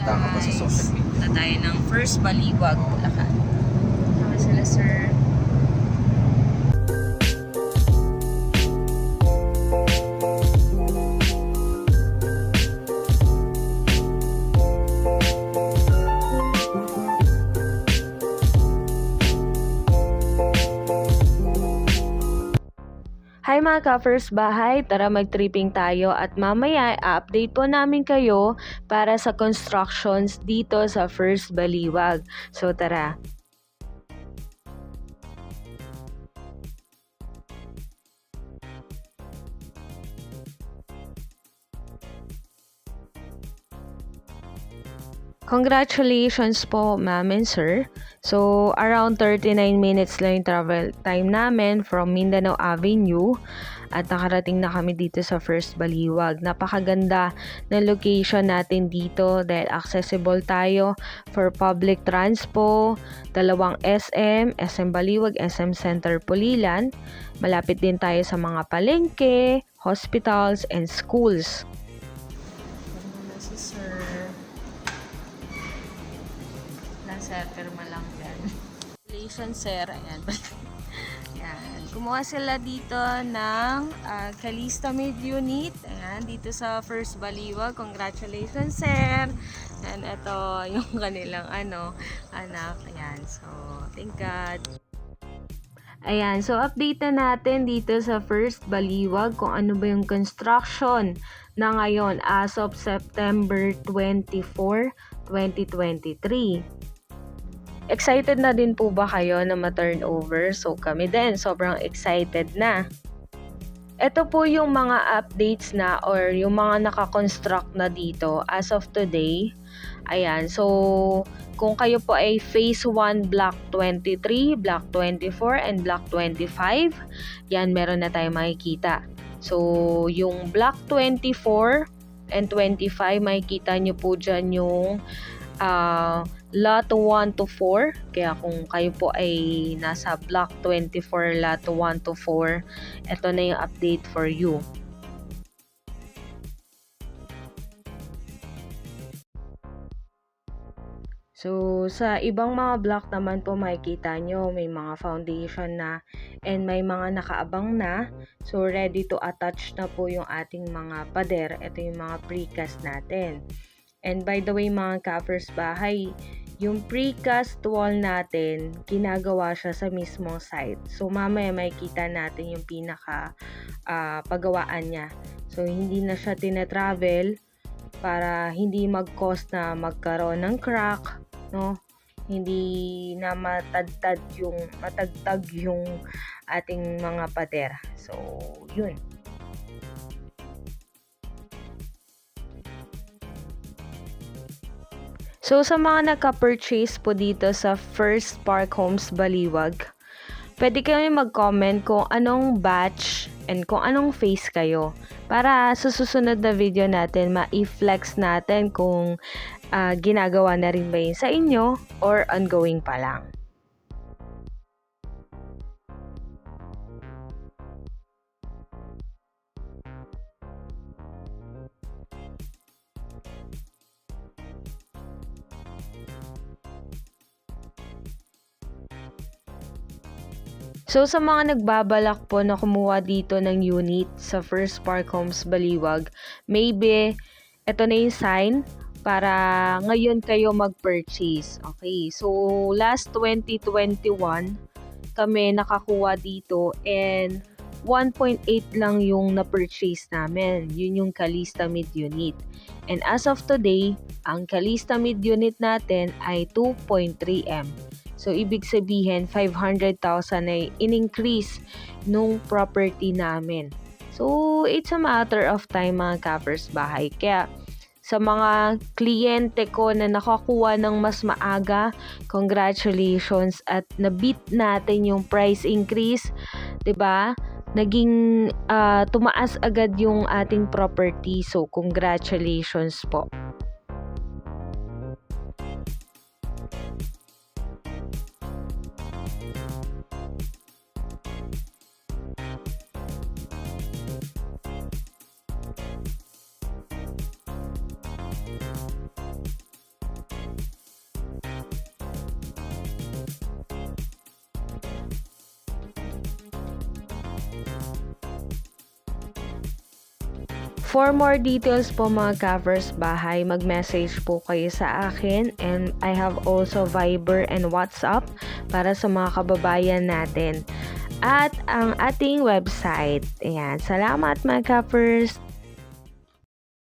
Kita ka pa sa social media. Punta tayo ng First Baliwag, Bulacan. Kama sila, sir. Hi mga ka-First Bahay, tara mag-tripping tayo at mamaya i-update po namin kayo para sa constructions dito sa First Baliwag. So tara. Congratulations po, ma'am and sir. So, around 39 minutes lang yung travel time namin from Mindanao Avenue at nakarating na kami dito sa First Baliwag. Napakaganda ng location natin dito dahil accessible tayo for public transpo, dalawang SM, SM Baliwag, SM Center Pulilan. Malapit din tayo sa mga palengke, hospitals, and schools. Si sir. Sir, pirma lang yan. Congratulations, sir. Ayan. Ayan. Kumuha sila dito ng Calista Mid Unit. Ayan. Dito sa First Baliwag. Congratulations, sir. And ito yung kanilang anak. Ayan. So, thank God. Ayan. So, update na natin dito sa First Baliwag kung ano ba yung construction na ngayon as of September 24, 2023. Excited na din po ba kayo na ma-turnover? So kami din, sobrang excited na. Ito po yung mga updates na or yung mga nakakonstruct na dito as of today. Ayan, so kung kayo po ay Phase 1 Block 23, Block 24, and Block 25, yan meron na tayong makikita. So yung Block 24 and 25, makikita nyo po dyan yung lot 1 to 4. Kaya kung kayo po ay nasa block 24, lot 1 to 4, ito na yung update for you. So, sa ibang mga block naman po makikita nyo may mga foundation na and may mga nakaabang na. So, ready to attach na po yung ating mga pader. Ito yung mga precast natin. And by the way mga ka-First Bahay, yung precast wall natin, ginagawa siya sa mismong site. So mamaya makikita natin yung pinaka paggawaan niya. So hindi na siya tinatravel para hindi mag-cause na magkaroon ng crack, no? Hindi na matagtag yung ating mga pader. So yun. So, sa mga nagka-purchase po dito sa First Park Homes Baliwag, pwede kayo mag-comment kung anong batch and kung anong phase kayo. Para sa susunod na video natin, ma-flex natin kung ginagawa na rin ba yun sa inyo or ongoing pa lang. So sa mga nagbabalak po na kumuha dito ng unit sa First Park Homes Baliwag, maybe ito na yung sign para ngayon kayo mag-purchase. Okay, so last 2021 kami nakakuha dito and 1.8 lang yung na-purchase namin. Yun yung Calista Mid Unit. And as of today, ang Calista Mid Unit natin ay 2.3M. So, ibig sabihin, 500,000 ay in-increase nung property namin. So, it's a matter of time mga ka-First Bahay. Kaya, sa mga kliyente ko na nakakuha ng mas maaga, congratulations at na-beat natin yung price increase. 'Di ba? Naging tumaas agad yung ating property. So, congratulations po. For more details po mga ka-first bahay, mag-message po kayo sa akin, and I have also Viber and WhatsApp para sa mga kababayan natin. At ang ating website. Ayan. Salamat mga ka-first!